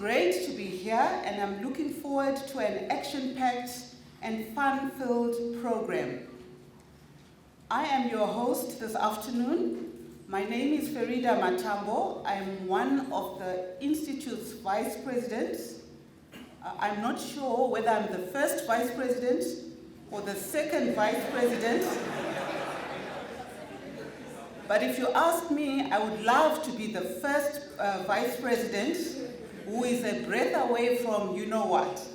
great to be here, and I'm looking forward to an action-packed and fun-filled program. I am your host this afternoon. My name is Ferida Matambo. I'm one of the Institute's vice presidents. I'm not sure whether I'm the first vice president or the second vice president. But if you ask me, I would love to be the first vice president who is a breath away from you know what.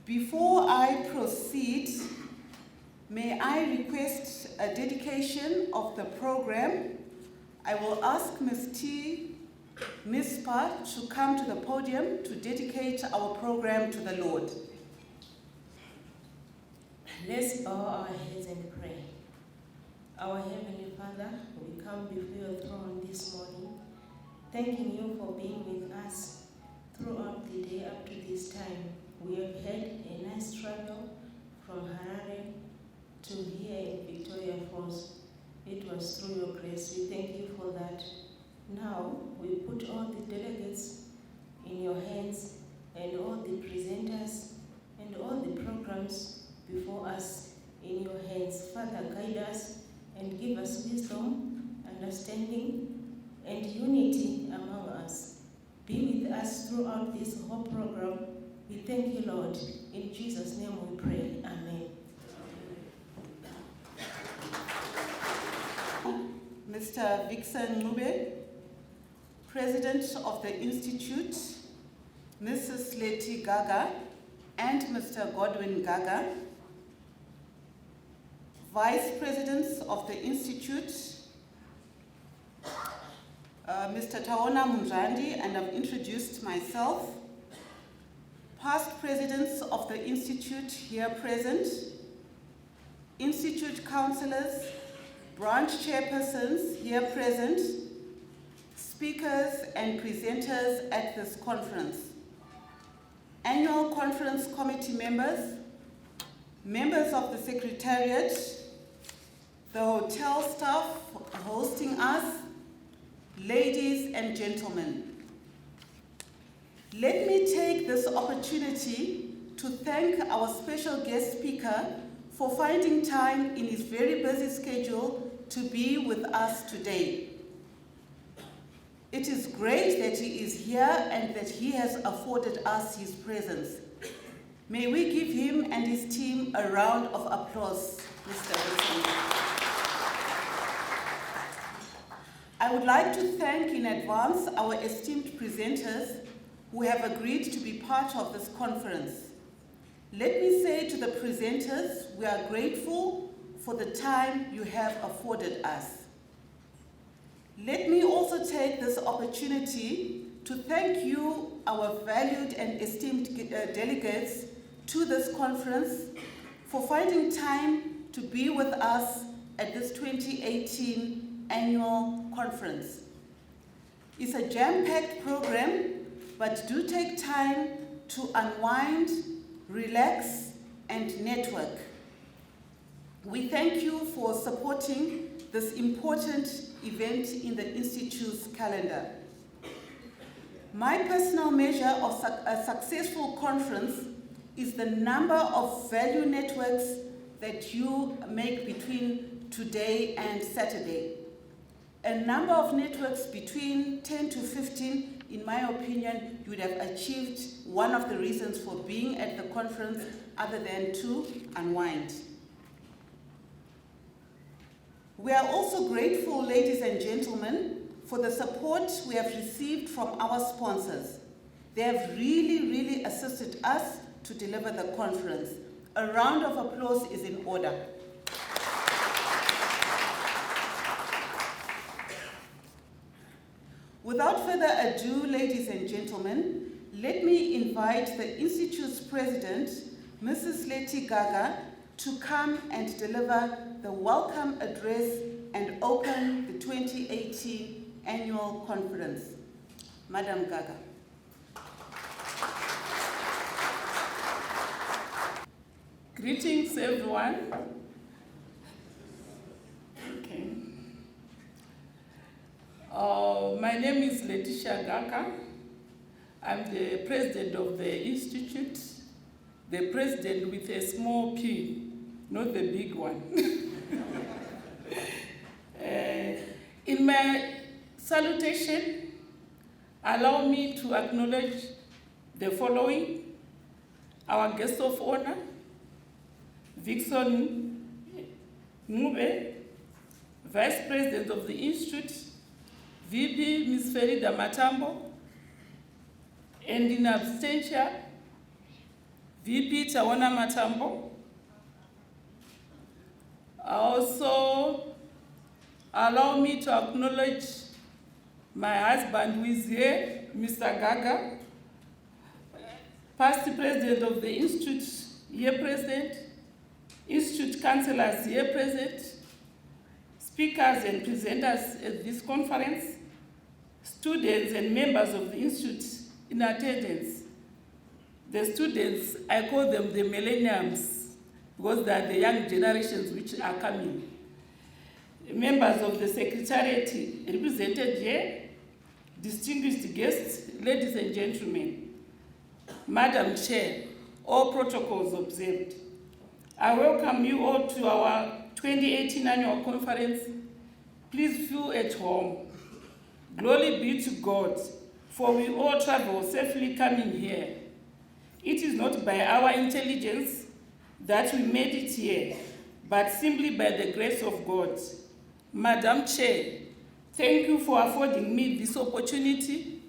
Before I proceed, may I request a dedication of the program? I will ask Ms. Pa to come to the podium to dedicate our program to the Lord. Let's bow our heads and pray. Our Heavenly Father, we come before your throne this morning, thanking you for being with us throughout the day up to this time. We have had a nice travel from Harare to here in Victoria Falls. It was through your grace. We thank you for that. Now, we put all the delegates in your hands and all the presenters and all the programs before us in your hands. Father, guide us and give us wisdom, understanding, and unity among us. Be with us throughout this whole program. We thank you, Lord. In Jesus' name we pray. Amen. Mr. Vixen Mube, President of the Institute, Mrs. Leti Gaga, and Mr. Godwin Gaga, Vice Presidents of the Institute, Mr. Taona Munjandi, and I've introduced myself, past presidents of the Institute here present, Institute councillors, branch chairpersons here present, speakers and presenters at this conference, annual conference committee members, members of the Secretariat, the hotel staff hosting us, ladies and gentlemen. Let me take this opportunity to thank our special guest speaker for finding time in his very busy schedule to be with us today. It is great that he is here and that he has afforded us his presence. May we give him and his team a round of applause, Mr. Wilson. I would like to thank in advance our esteemed presenters who have agreed to be part of this conference. Let me say to the presenters, we are grateful for the time you have afforded us. Let me also take this opportunity to thank you, our valued and esteemed delegates to this conference, for finding time to be with us at this 2018 annual conference. It's a jam-packed program, but do take time to unwind, relax, and network. We thank you for supporting this important event in the Institute's calendar. My personal measure of a successful conference is the number of value networks that you make between today and Saturday. A number of networks between 10 to 15, in my opinion, you would have achieved one of the reasons for being at the conference other than to unwind. We are also grateful, ladies and gentlemen, for the support we have received from our sponsors. They have really assisted us to deliver the conference. A round of applause is in order. Without further ado, ladies and gentlemen, let me invite the Institute's president, Mrs. Leti Gaga, to come and deliver the welcome address and open the 2018 annual conference. Madam Gaga. Greetings, everyone. My name is Letitia Gaka. I'm the president of the institute, the president with a small p, not the big one. In my salutation, allow me to acknowledge the following: our guest of honor, Vixon Ngube, Vice President of the Institute, VP Ms. Ferida Matambo, and in absentia, VP Tawana Matambo. Also, allow me to acknowledge my husband who is here, Mr. Gaga, past president of the Institute, here present, Institute councillors here present, speakers and presenters at this conference, students and members of the Institute in attendance. The students, I call them the millenniums because they are the young generations which are coming. Members of the Secretariat represented here, distinguished guests, ladies and gentlemen, Madam Chair, all protocols observed. I welcome you all to our 2018 annual conference. Please feel at home. Glory be to God, for we all travel safely coming here. It is not by our intelligence that we made it here, but simply by the grace of God. Madam Chair, thank you for affording me this opportunity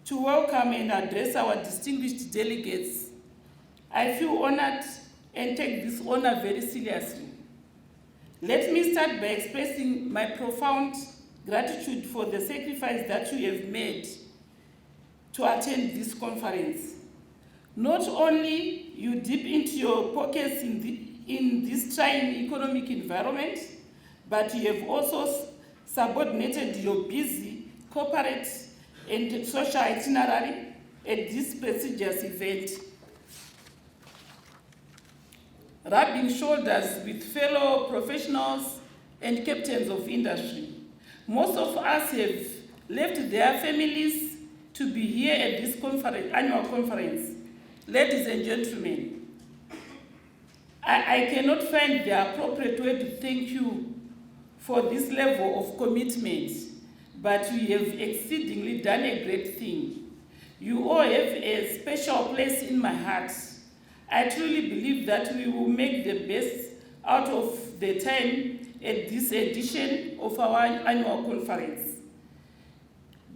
to welcome and address our distinguished delegates. I feel honored and take this honor very seriously. Let me start by expressing my profound gratitude for the sacrifice that you have made to attend this conference. Not only you dip into your pockets in this trying economic environment, but you have also subordinated your busy corporate and social itinerary at this prestigious event. Rubbing shoulders with fellow professionals and captains of industry. Most of us have left their families to be here at this annual conference. Ladies and gentlemen, I cannot find the appropriate way to thank you for this level of commitment, but you have exceedingly done a great thing. You all have a special place in my heart. I truly believe that we will make the best out of the time at this edition of our annual conference.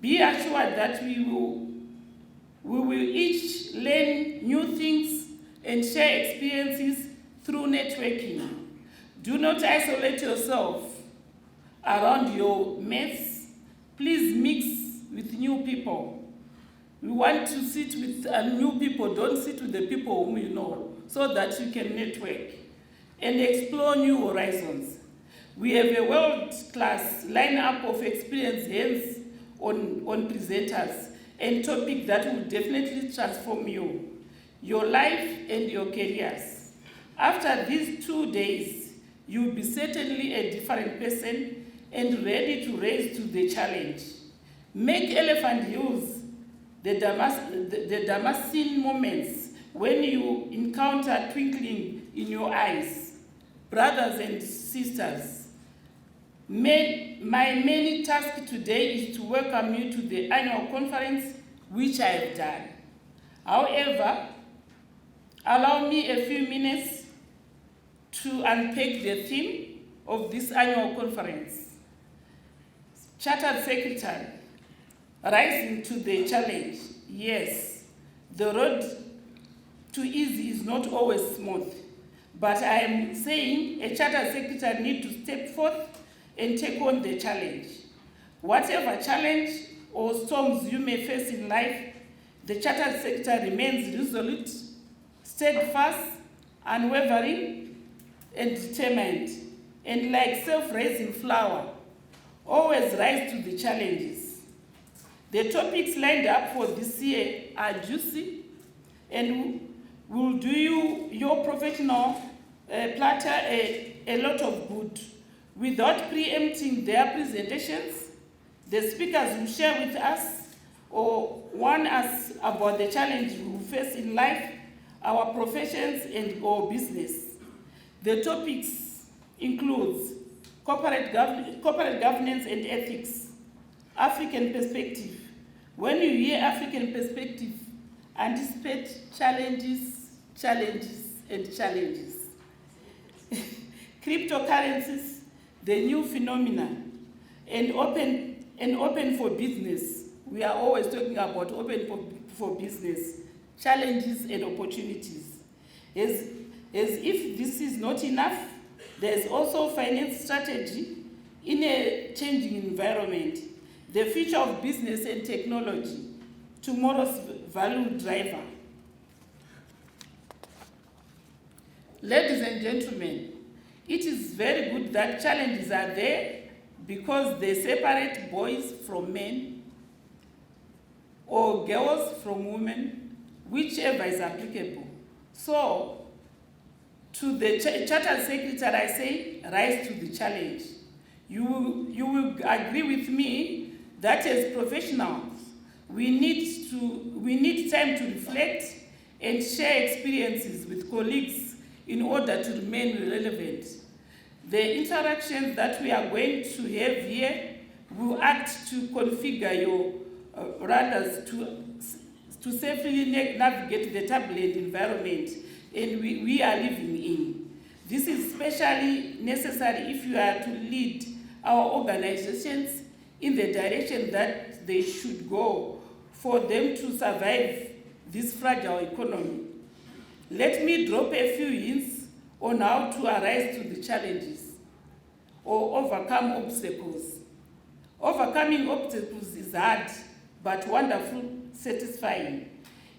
Be assured that we will each learn new things and share experiences through networking. Do not isolate yourself around your mates. Please mix with new people. We want to sit with new people. Don't sit with the people whom you know, so that you can network and explore new horizons. We have a world-class lineup of experienced hands on presenters and topics that will definitely transform you, your life and your careers. After these 2 days, you'll be certainly a different person and ready to rise to the challenge. Make elephant hills the Damascene moments when you encounter twinkling in your eyes. Brothers and sisters, my main task today is to welcome you to the annual conference, which I have done. However, allow me a few minutes to unpack the theme of this annual conference. Chartered Secretary, rising to the challenge. Yes, the road to easy is not always smooth, but I am saying a chartered secretary needs to step forth and take on the challenge. Whatever challenge or storms you may face in life, the chartered secretary remains resolute, steadfast, unwavering, and determined, and like self-raising flower, always rise to the challenges. The topics lined up for this year are juicy and will do your professional platter a lot of good. Without preempting their presentations, The speakers will share with us or warn us about the challenges we face in life, our professions, and our business. The topics include corporate governance and ethics, African perspective. When you hear African perspective, anticipate challenges, and challenges. Cryptocurrencies, the new phenomena, and open for business. We are always talking about open for business, challenges and opportunities. As if this is not enough, there's also finance strategy in a changing environment, the future of business and technology, tomorrow's value driver. Ladies and gentlemen, it is very good that challenges are there because they separate boys from men or girls from women, whichever is applicable. So, to the Charter Secretary, I say, rise to the challenge. You will agree with me that as professionals, we need time to reflect and share experiences with colleagues in order to remain relevant. The interactions that we are going to have here will act to configure your radars to safely navigate the turbulent environment and we are living in. This is especially necessary if you are to lead our organizations in the direction that they should go for them to survive this fragile economy. Let me drop a few hints on how to arise to the challenges or overcome obstacles. Overcoming obstacles is hard, but wonderful, satisfying.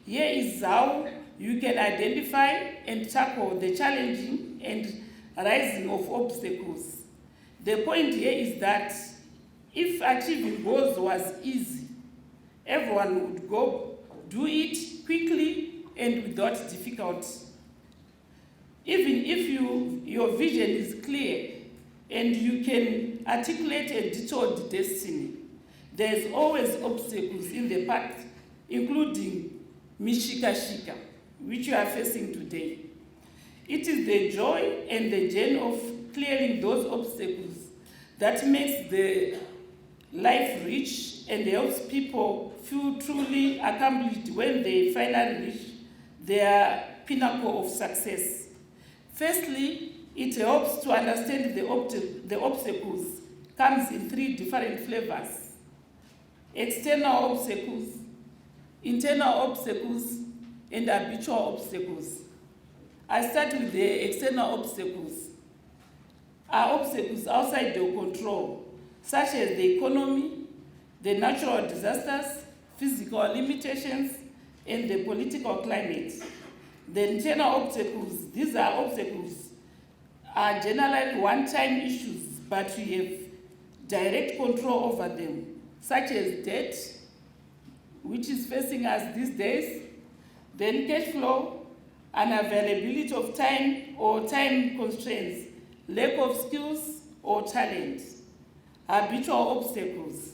Here is how you can identify and tackle the challenging and rising of obstacles. The point here is that if achieving goals was easy, everyone would go do it quickly and without difficulty. Even if your vision is clear and you can articulate a detailed destiny, there's always obstacles in the path, including mishika-shika, which you are facing today. It is the joy and the journey of clearing those obstacles that makes the life rich and helps people feel truly accomplished when they finally reach their pinnacle of success. Firstly, it helps to understand the obstacles comes in 3 different flavors: external obstacles, internal obstacles, and habitual obstacles. I start with the external obstacles. Are obstacles outside your control, such as the economy, the natural disasters, physical limitations, and the political climate. The internal obstacles, these are obstacles, are generally one-time issues, but we have direct control over them, such as debt, which is facing us these days, then cash flow, unavailability of time or time constraints, lack of skills or talent. Habitual obstacles.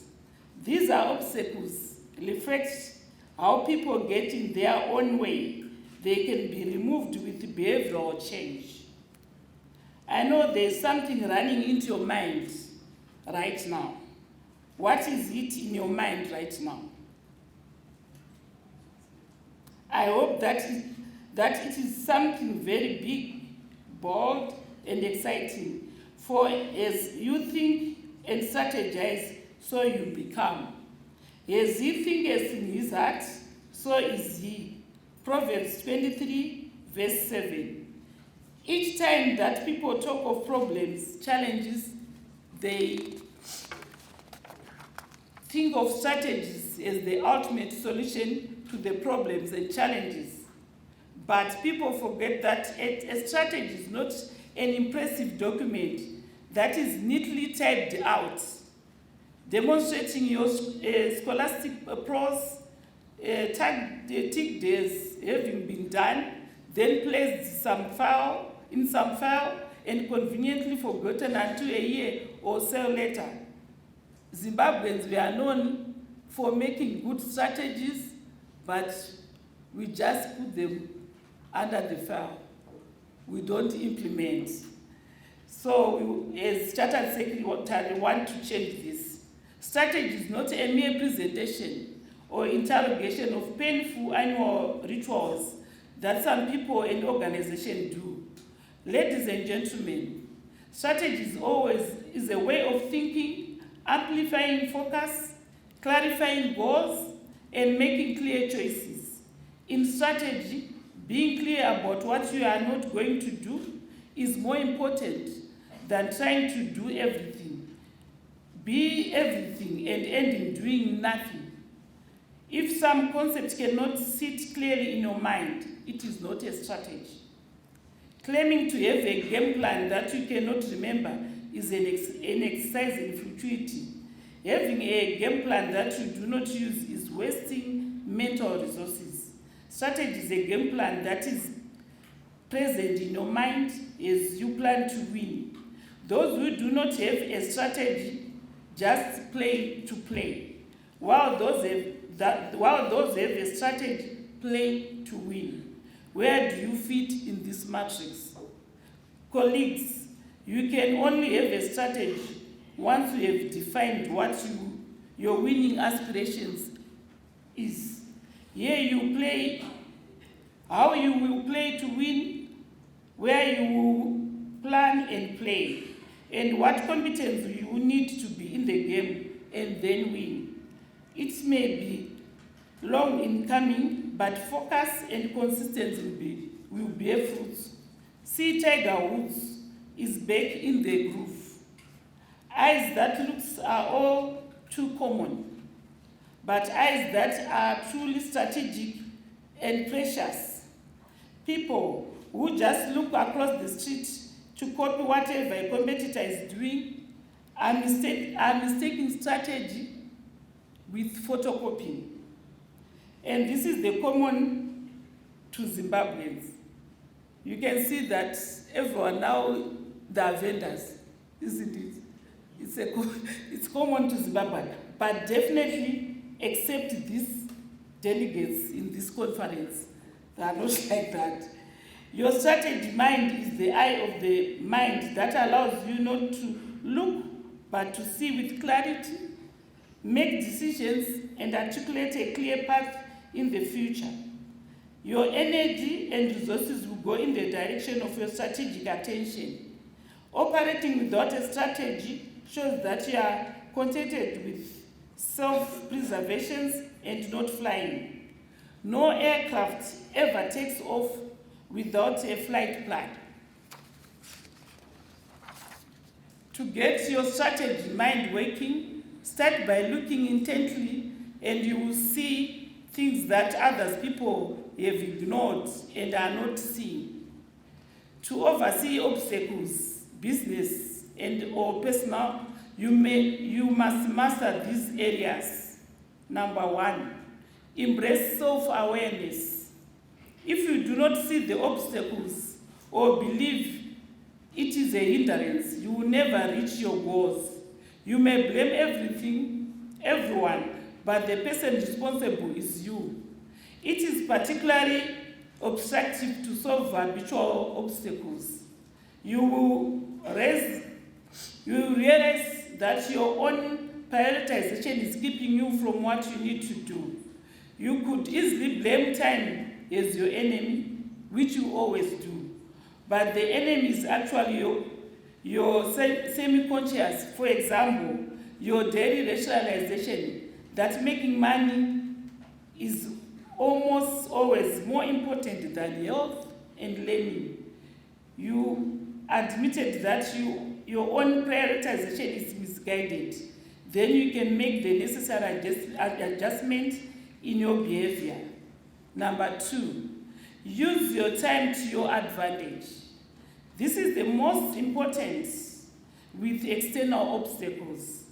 These are obstacles reflect how people get in their own way. They can be removed with behavioral change. I know there's something running into your mind right now. What is it in your mind right now? I hope that it is something very big, bold, and exciting. For as you think and strategize, so you become. As he thinketh in his heart, so is he. Proverbs 23, verse 7. Each time that people talk of problems, challenges, they think of strategies as the ultimate solution to the problems and challenges. But people forget that a strategy is not an impressive document that is neatly typed out, demonstrating your scholastic prose, tick days having been done, then placed in some file and conveniently forgotten until a year or so later. Zimbabweans, we are known for making good strategies, but we just put them under the file. We don't implement. So we, as Chartered Secretary, want to change this. Strategy is not a mere presentation or interrogation of painful annual rituals that some people and organizations do. Ladies and gentlemen, strategy is a way of thinking, amplifying focus, clarifying goals, and making clear choices. In strategy, being clear about what you are not going to do is more important than trying to do everything. Be everything and end in doing nothing. If some concept cannot sit clearly in your mind, it is not a strategy. Claiming to have a game plan that you cannot remember is an exercise in futility. Having a game plan that you do not use is wasting mental resources. Strategy is a game plan that is present in your mind as you plan to win. Those who do not have a strategy just play to play, while those have a strategy play to win. Where do you fit in this matrix? Colleagues, you can only have a strategy once you have defined what your winning aspirations is. Here you play, how you will play to win, where you will plan and play, and what competence you need to be in the game and then win. It may be long in coming, but focus and consistency will bear fruits. See, Tiger Woods is back in the groove. Eyes that looks are all too common, but eyes that are truly strategic and precious. People who just look across the street to copy whatever a competitor is doing are mistaking strategy with photocopying. And this is the common to Zimbabweans. You can see that everyone now, they are vendors, isn't it? It's common to Zimbabwe, but definitely accept these delegates in this conference. They are not like that. Your strategy mind is the eye of the mind that allows you not to look, but to see with clarity, make decisions, and articulate a clear path in the future. Your energy and resources will go in the direction of your strategic attention. Operating without a strategy shows that you are contented with self-preservation and not flying. No aircraft ever takes off without a flight plan. To get your strategy mind working, start by looking intently, and you will see things that other people have ignored and are not seeing. To oversee obstacles, business and or personal, you must master these areas. Number 1, embrace self-awareness. If you do not see the obstacles or believe it is a hindrance, you will never reach your goals. You may blame everyone, but the person responsible is you. It is particularly obstructive to solve habitual obstacles. You will realize that your own prioritization is keeping you from what you need to do. You could easily blame time as your enemy, which you always do. But the enemy is actually your semi-conscious. For example, your daily rationalization that making money is almost always more important than health and learning. You admitted that your own prioritization is misguided. Then you can make the necessary adjustment in your behavior. Number 2, use your time to your advantage. This is the most important with external obstacles.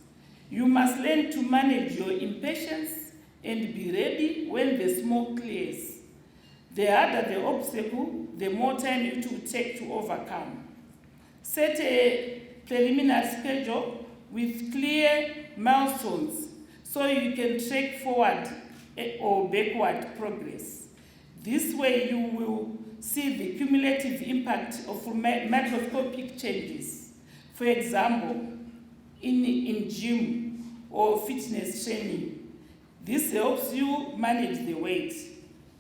You must learn to manage your impatience and be ready when the smoke clears. The harder the obstacle, the more time it will take to overcome. Set a preliminary schedule with clear milestones so you can track forward or backward progress. This way you will see the cumulative impact of macroscopic changes. For example, in gym or fitness training, this helps you manage the weight.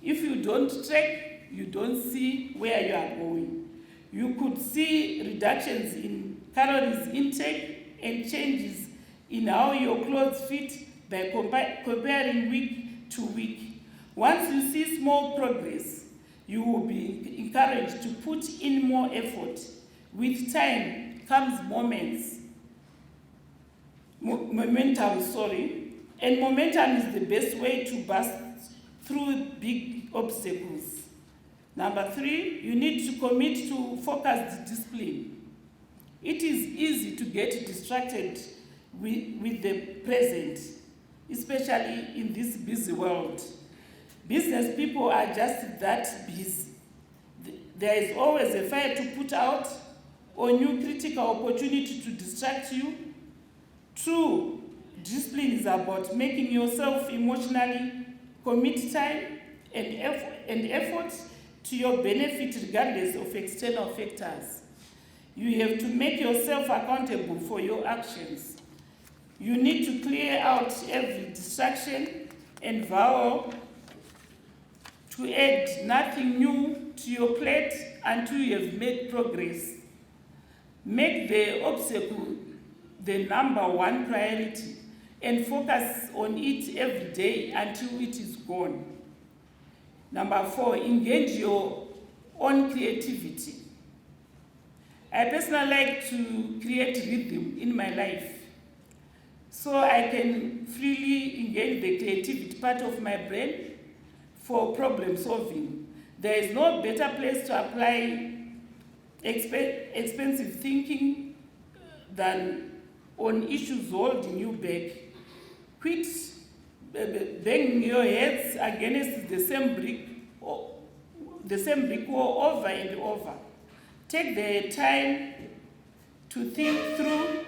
If you don't track, you don't see where you are going. You could see reductions in calories intake and changes in how your clothes fit by comparing week to week. Once you see small progress, you will be encouraged to put in more effort. With time comes momentum, and momentum is the best way to bust through big obstacles. Number 3, you need to commit to focused discipline. It is easy to get distracted with the present, especially in this busy world. Business people are just that busy. There is always a fire to put out or new critical opportunity to distract you. True discipline is about making yourself emotionally commit time and effort to your benefit regardless of external factors. You have to make yourself accountable for your actions. You need to clear out every distraction and vow to add nothing new to your plate until you have made progress. Make the obstacle the number 1 priority and focus on it every day until it is gone. Number 4, engage your own creativity. I personally like to create rhythm in my life so I can freely engage the creativity part of my brain for problem solving. There is no better place to apply expensive thinking than on issues holding you back. Quit banging your heads against the same brick wall over and over. Take the time to think through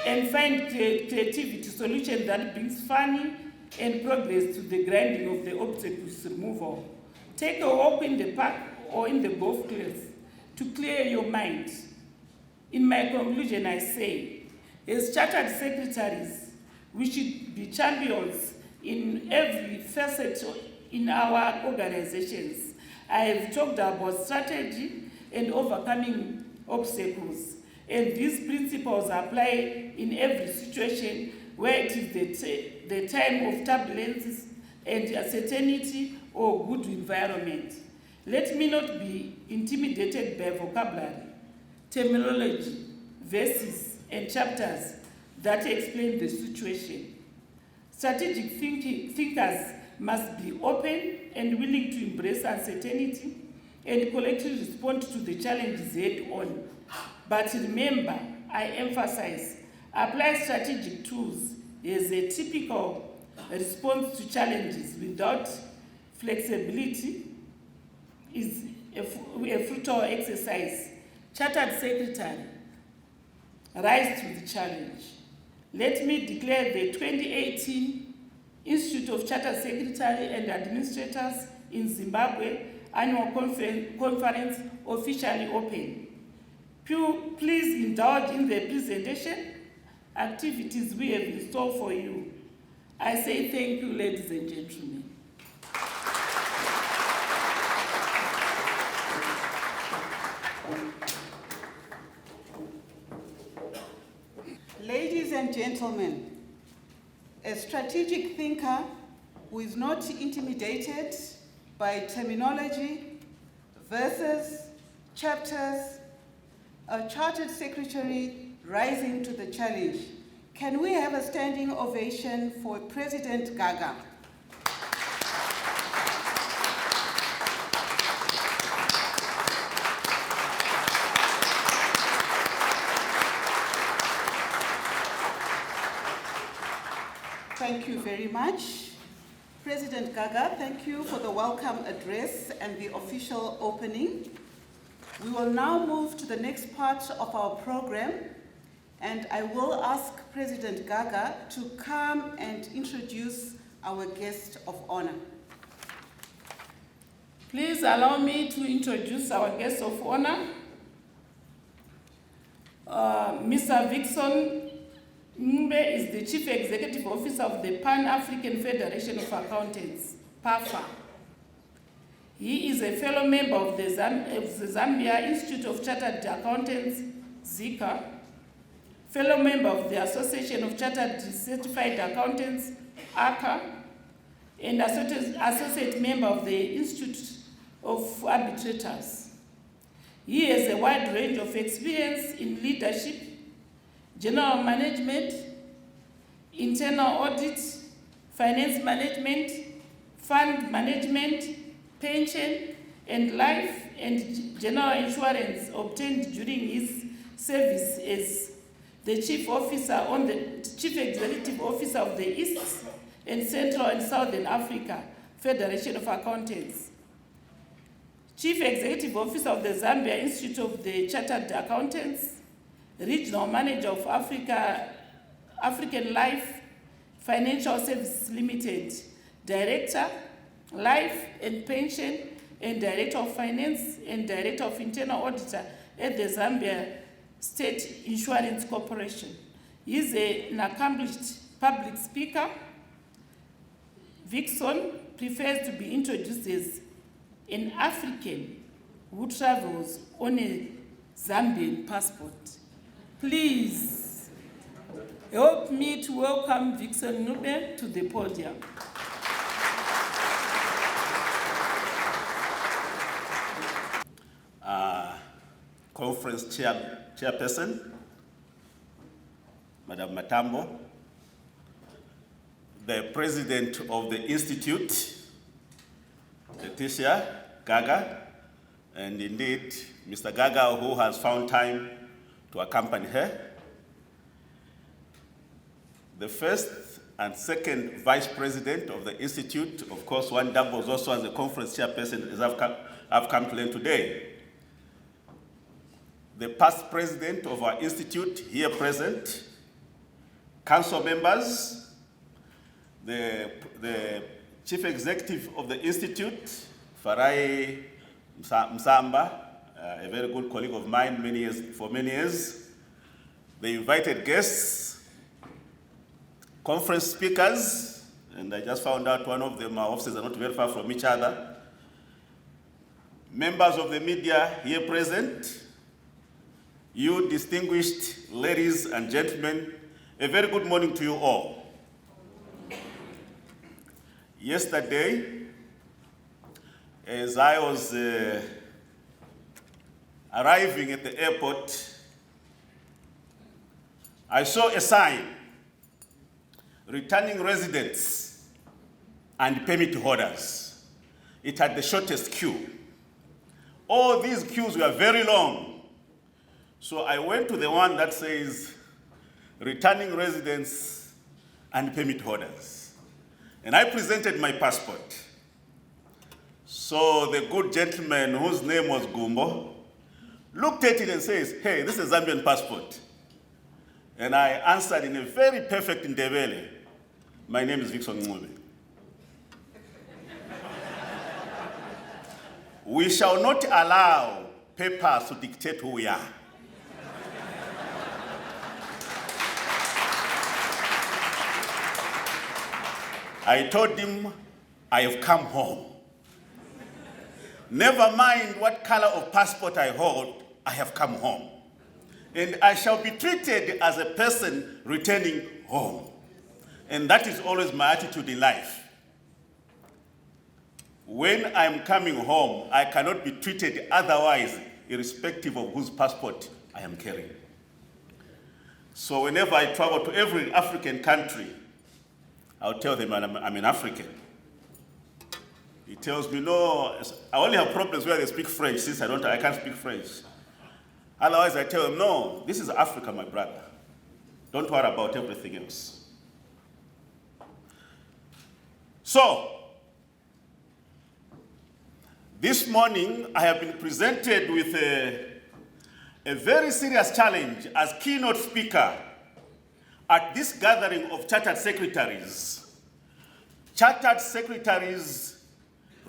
and find creativity solution that brings funny and progress to the grinding of the obstacles removal. Take a walk in the park or in the golf course to clear your mind. In my conclusion, I say, as chartered secretaries, we should be champions in every facet in our organizations. I have talked about strategy and overcoming obstacles, and these principles apply in every situation where it is the time of turbulence and uncertainty or good environment. Let me not be intimidated by vocabulary, terminology, verses, and chapters that explain the situation. Strategic thinkers must be open and willing to embrace uncertainty and collectively respond to the challenges head on. But remember, I emphasize, apply strategic tools as a typical response to challenges without flexibility is a futile exercise. Chartered Secretary, rise to the challenge. Let me declare the 2018 Institute of Chartered Secretary and Administrators in Zimbabwe Annual Conference officially open. Please indulge in the presentation activities we have in store for you. I say thank you, ladies and gentlemen. Ladies and gentlemen, a strategic thinker who is not intimidated by terminology, verses, chapters, a chartered secretary rising to the challenge. Can we have a standing ovation for President Gaga? Thank you very much. President Gaga, thank you for the welcome address and the official opening. We will now move to the next part of our program, And I will ask President Gaga to come and introduce our guest of honor. Please allow me to introduce our guest of honor, Mr. Vixon Mbe is the Chief Executive Officer of the Pan-African Federation of Accountants, PAFA. He is a fellow member of the Zambia Institute of Chartered Accountants, ZICA, fellow member of the Association of Chartered Certified Accountants, ACA, and associate member of the Institute of Arbitrators. He has a wide range of experience in leadership, general management, internal audit, finance management, fund management, pension, and life and general insurance obtained during his service as the Chief Executive Officer of the East and Central and Southern Africa Federation of Accountants, Chief Executive Officer of the Zambia Institute of the Chartered Accountants, Regional Manager of African Life Financial Services Limited, Director, Life and Pension, and Director of Finance and Director of Internal Auditor at the Zambia State Insurance Corporation. He is an accomplished public speaker. Vixon prefers to be introduced as an African who travels on a Zambian passport. Please help me to welcome Vixon Mbe to the podium. Conference chairperson, Madam Matambo, the president of the Institute, Leticia Gaga, and indeed Mr. Gaga, who has found time to accompany her, the first and second vice president of the Institute, of course, one doubles also as a conference chairperson, as I've come to learn today. The past president of our institute, here present, council members, the chief executive of the institute, Farai Msamba, a very good colleague of mine for many years, the invited guests, conference speakers, and I just found out one of them, our offices are not very far from each other, members of the media here present, you distinguished ladies and gentlemen, a very good morning to you all. Yesterday, as I was arriving at the airport, I saw a sign, returning residents and permit holders. It had the shortest queue. All these queues were very long. So I went to the one that says, returning residents and permit holders. And I presented my passport. So the good gentleman whose name was Gumbo looked at it and says, hey, this is a Zambian passport. And I answered in a very perfect Ndebele, my name is Vixon Mbe. We shall not allow papers to dictate who we are. I told him, I have come home. Never mind what color of passport I hold, I have come home. And I shall be treated as a person returning home. And that is always my attitude in life. When I'm coming home, I cannot be treated otherwise, irrespective of whose passport I am carrying. So whenever I travel to every African country, I'll tell them I'm an African. He tells me, no, I only have problems where they speak French, since I can't speak French. Otherwise, I tell them, no, this is Africa, my brother. Don't worry about everything else. So, this morning, I have been presented with a very serious challenge as keynote speaker at this gathering of chartered secretaries. Chartered secretaries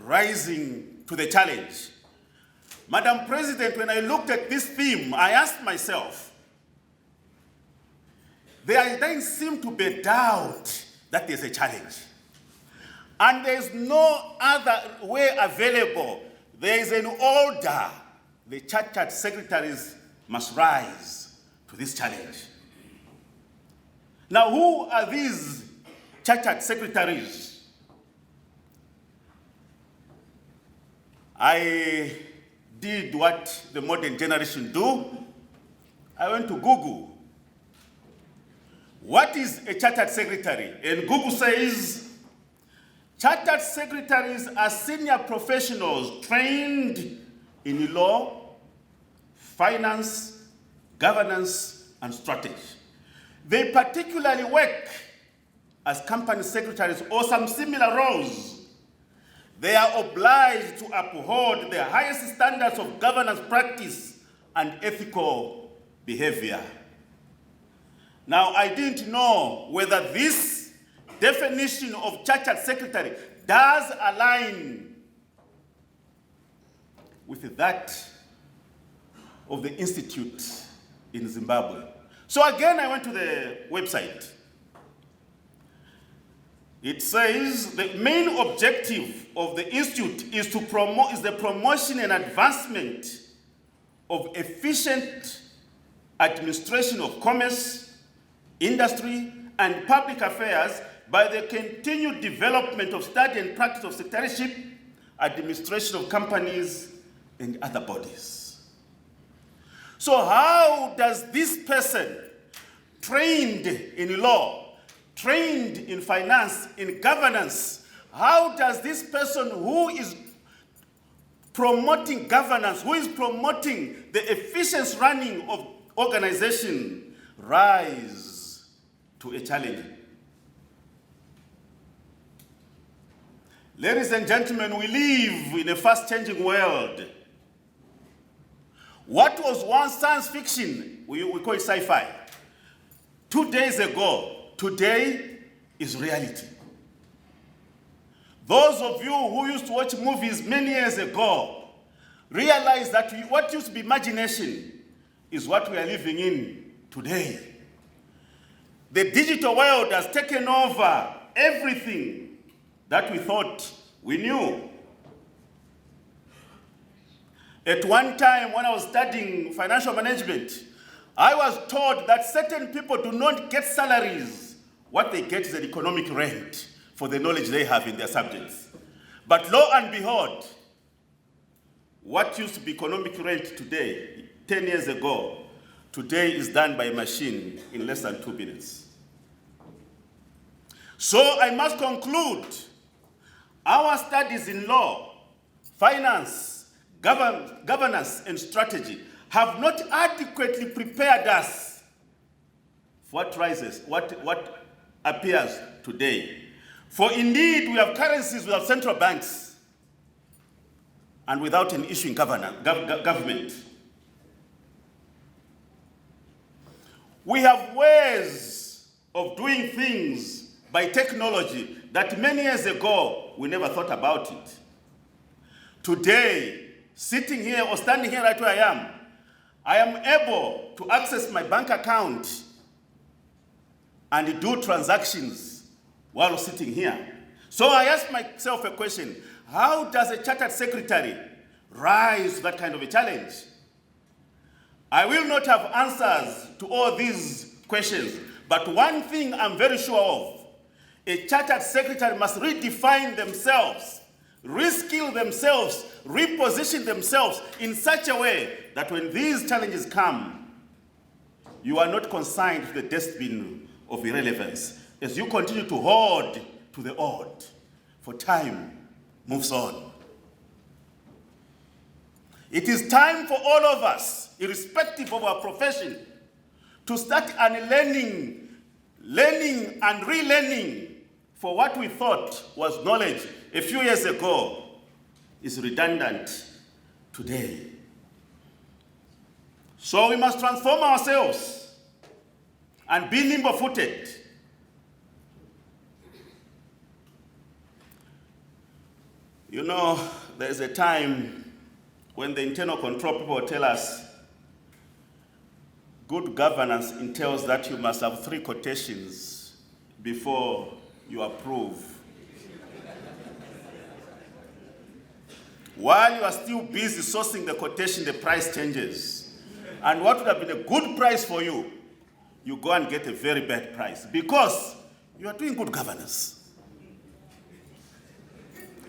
rising to the challenge. Madam President, when I looked at this theme, I asked myself, there doesn't seem to be doubt that there's a challenge. And there's no other way available. There is an order. The chartered secretaries must rise to this challenge. Now, who are these chartered secretaries? I did what the modern generation do. I went to Google. What is a chartered secretary? And Google says, chartered secretaries are senior professionals trained in law, finance, governance, and strategy. They particularly work as company secretaries or some similar roles. They are obliged to uphold the highest standards of governance practice and ethical behavior. Now, I didn't know whether this definition of chartered secretary does align with that of the institute in Zimbabwe. So again, I went to the website. It says the main objective of the institute is the promotion and advancement of efficient administration of commerce, industry, and public affairs by the continued development of study and practice of secretaryship, administration of companies, and other bodies. So how does this person, trained in law, trained in finance, in governance, how does this person who is promoting governance, who is promoting the efficient running of organization, rise to a challenge? Ladies and gentlemen, we live in a fast-changing world. What was once science fiction, we call it sci-fi, 2 days ago, today is reality. Those of you who used to watch movies many years ago realize that what used to be imagination is what we are living in today. The digital world has taken over everything that we thought we knew. At one time, when I was studying financial management, I was told that certain people do not get salaries. What they get is an economic rent for the knowledge they have in their subjects. But lo and behold, what used to be economic rent today, 10 years ago, today is done by a machine in less than 2 minutes. So I must conclude, our studies in law, finance, governance, and strategy have not adequately prepared us for what rises, what appears today. For indeed, we have currencies without central banks and without an issuing government. We have ways of doing things by technology that many years ago we never thought about it. Today, sitting here or standing here right where I am able to access my bank account and do transactions while sitting here. So I asked myself a question: how does a chartered secretary rise to that kind of a challenge? I will not have answers to all these questions, but one thing I'm very sure of: a chartered secretary must redefine themselves, reskill themselves, reposition themselves in such a way that when these challenges come, you are not consigned to the dustbin of irrelevance as you continue to hoard to the odd, for time moves on. It is time for all of us, irrespective of our profession, to start learning and relearning, for what we thought was knowledge a few years ago is redundant today. So we must transform ourselves and be nimble-footed. You know, there's a time when the internal control people tell us good governance entails that you must have 3 quotations before you approve. While you are still busy sourcing the quotation, the price changes. And what would have been a good price for you, you go and get a very bad price because you are doing good governance.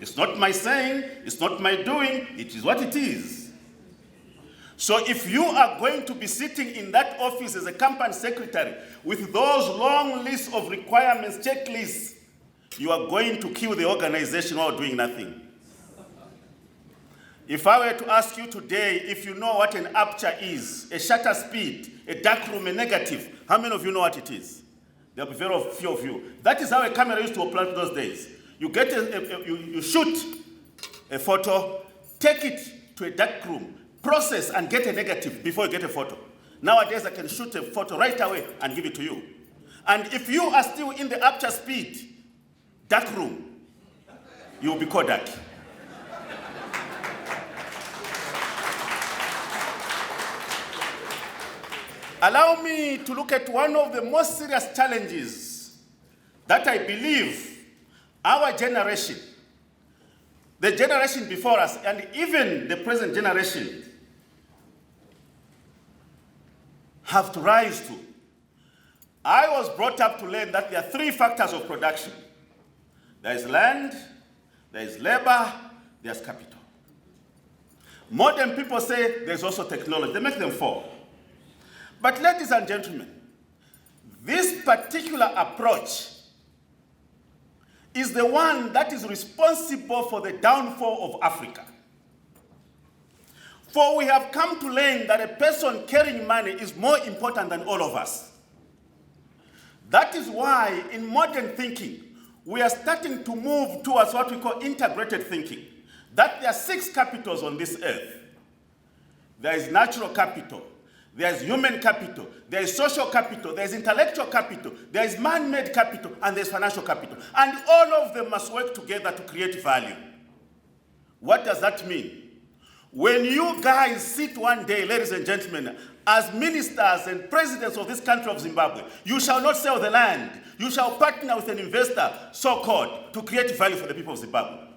It's not my saying, it's not my doing, it is what it is. So if you are going to be sitting in that office as a company secretary with those long lists of requirements, checklists, you are going to kill the organization while doing nothing. If I were to ask you today if you know what an aperture is, a shutter speed, a darkroom, a negative, how many of you know what it is? There will be very few of you. That is how a camera used to operate those days. You get you shoot a photo, take it to a dark room, process and get a negative before you get a photo. Nowadays I can shoot a photo right away and give it to you. And if you are still in the aperture speed, dark room, you will be Kodak. Allow me to look at one of the most serious challenges that I believe our generation, the generation before us, and even the present generation have to rise to. I was brought up to learn that there are 3 factors of production. There is land, there is labor, there's capital. Modern people say there's also technology. They make them 4. But ladies and gentlemen, this particular approach is the one that is responsible for the downfall of Africa. For we have come to learn that a person carrying money is more important than all of us. That is why in modern thinking, we are starting to move towards what we call integrated thinking. That there are 6 capitals on this earth. There is natural capital, there is human capital, there is social capital, there is intellectual capital, there is man-made capital, and there is financial capital. And all of them must work together to create value. What does that mean? When you guys sit one day, ladies and gentlemen, as ministers and presidents of this country of Zimbabwe, you shall not sell the land. You shall partner with an investor, so-called, to create value for the people of Zimbabwe.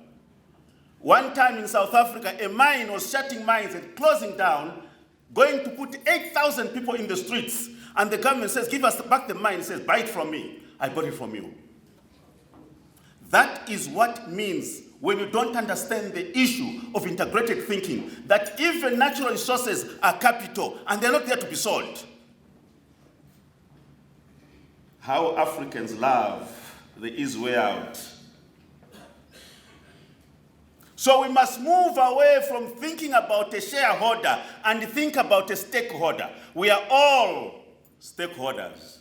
One time in South Africa, a mine was shutting mines and closing down, going to put 8,000 people in the streets. And the government says, give us back the mine. It says, buy it from me. I bought it from you. That is what means when you don't understand the issue of integrated thinking, that even natural resources are capital and they're not there to be sold. How Africans love the easy way out. So we must move away from thinking about a shareholder and think about a stakeholder. We are all stakeholders.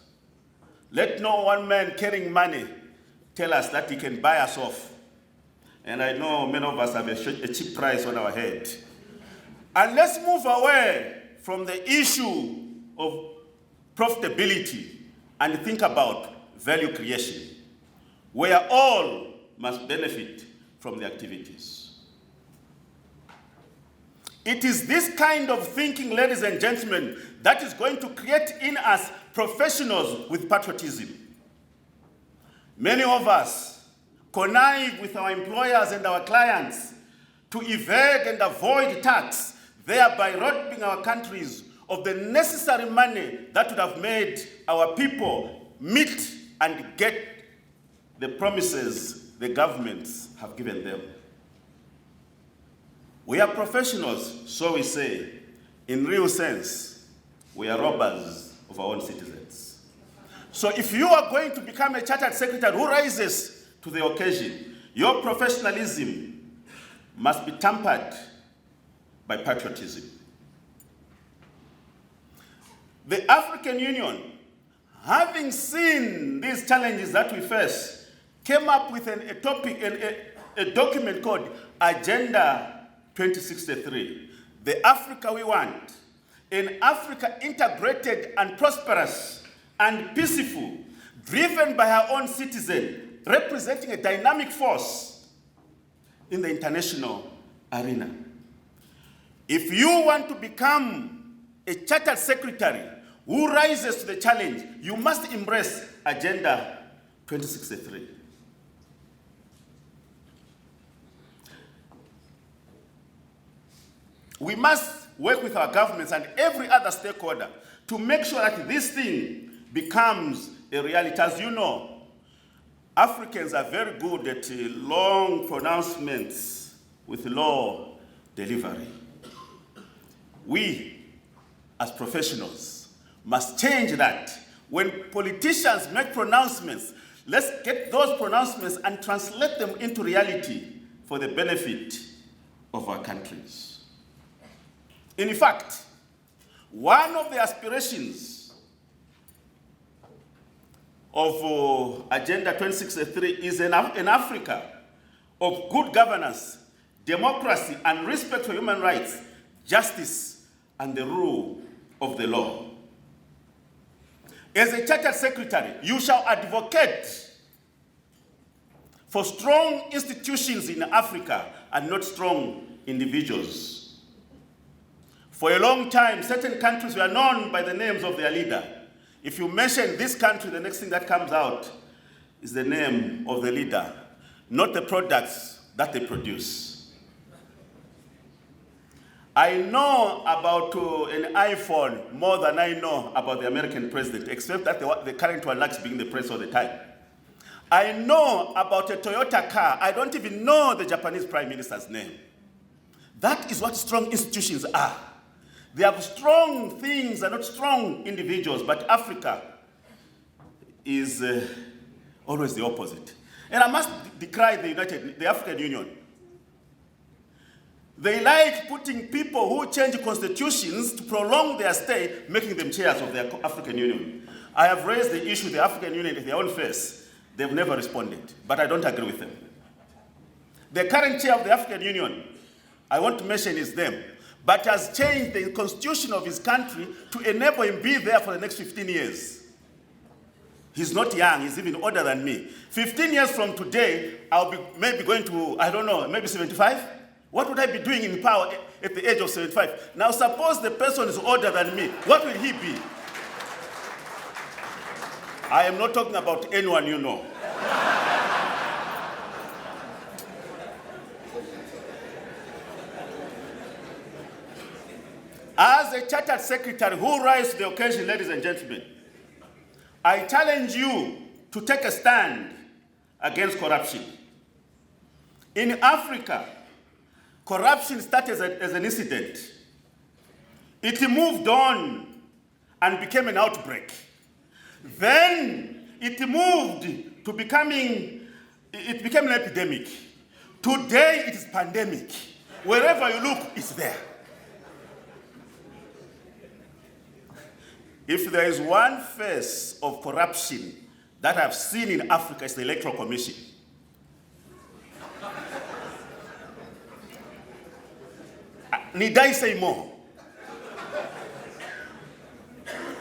Let no one man carrying money tell us that he can buy us off. And I know many of us have a cheap price on our head. And let's move away from the issue of profitability and think about value creation, where all must benefit from the activities. It is this kind of thinking, ladies and gentlemen, that is going to create in us professionals with patriotism. Many of us connive with our employers and our clients to evade and avoid tax, thereby robbing our countries of the necessary money that would have made our people meet and get the promises the governments have given them. We are professionals, so we say. In real sense, we are robbers of our own citizens. So if you are going to become a chartered secretary who rises to the occasion, your professionalism must be tempered by patriotism. The African Union, having seen these challenges that we face, came up with a document called Agenda 2063, the Africa we want, an Africa integrated and prosperous and peaceful, driven by her own citizen, representing a dynamic force in the international arena. If you want to become a chartered secretary who rises to the challenge, you must embrace Agenda 2063. We must work with our governments and every other stakeholder to make sure that this thing becomes a reality. As you know, Africans are very good at long pronouncements with law delivery. We, as professionals, must change that. When politicians make pronouncements, let's get those pronouncements and translate them into reality for the benefit of our countries. In fact, one of the aspirations of Agenda 2063 is an Africa of good governance, democracy, and respect for human rights, justice, and the rule of the law. As a chartered secretary, you shall advocate for strong institutions in Africa and not strong individuals. For a long time, certain countries were known by the names of their leader. If you mention this country, the next thing that comes out is the name of the leader, not the products that they produce. I know about an iPhone more than I know about the American president, except that the current one likes being the press all the time. I know about a Toyota car. I don't even know the Japanese prime minister's name. That is what strong institutions are. They have strong things and not strong individuals, but Africa is always the opposite. And I must decry the African Union. They like putting people who change constitutions to prolong their stay, making them chairs of the African Union. I have raised the issue of the African Union in their own face. They've never responded, but I don't agree with them. The current chair of the African Union, I want to mention is them, but has changed the constitution of his country to enable him be there for the next 15 years. He's not young, he's even older than me. 15 years from today, I'll be maybe going to, I don't know, maybe 75? What would I be doing in power at the age of 75? Now suppose the person is older than me, what will he be? I am not talking about anyone you know. As a chartered secretary who rises to the occasion, ladies and gentlemen, I challenge you to take a stand against corruption. In Africa, corruption started as an incident. It moved on and became an outbreak. Then it moved to became an epidemic. Today it is pandemic. Wherever you look, it's there. If there is one face of corruption that I've seen in Africa, it's the Electoral Commission. Need I say more?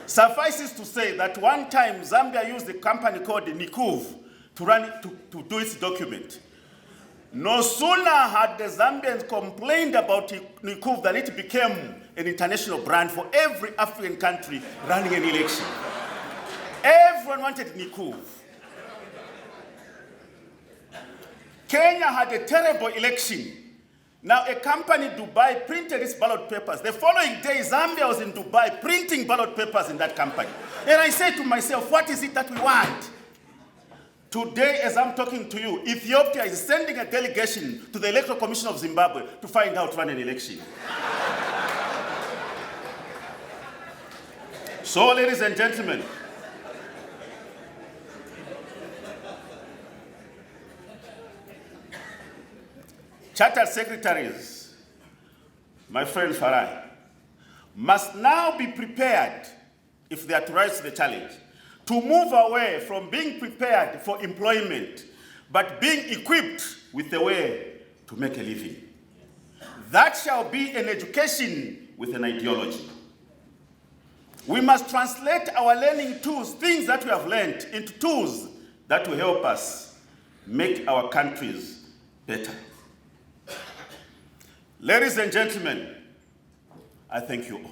Suffices to say that one time Zambia used a company called Nikuv to do its document. No sooner had the Zambians complained about Nikuv than it became an international brand for every African country running an election. Everyone wanted Nikuv. Kenya had a terrible election. Now a company in Dubai printed its ballot papers. The following day, Zambia was in Dubai printing ballot papers in that company. And I said to myself, what is it that we want? Today, as I'm talking to you, Ethiopia is sending a delegation to the Electoral Commission of Zimbabwe to find out run an election. So, ladies and gentlemen, chartered secretaries, my friend Farai, must now be prepared, if they are to rise to the challenge, to move away from being prepared for employment, but being equipped with a way to make a living. That shall be an education with an ideology. We must translate our learning tools, things that we have learned, into tools that will help us make our countries better. Ladies and gentlemen, I thank you all.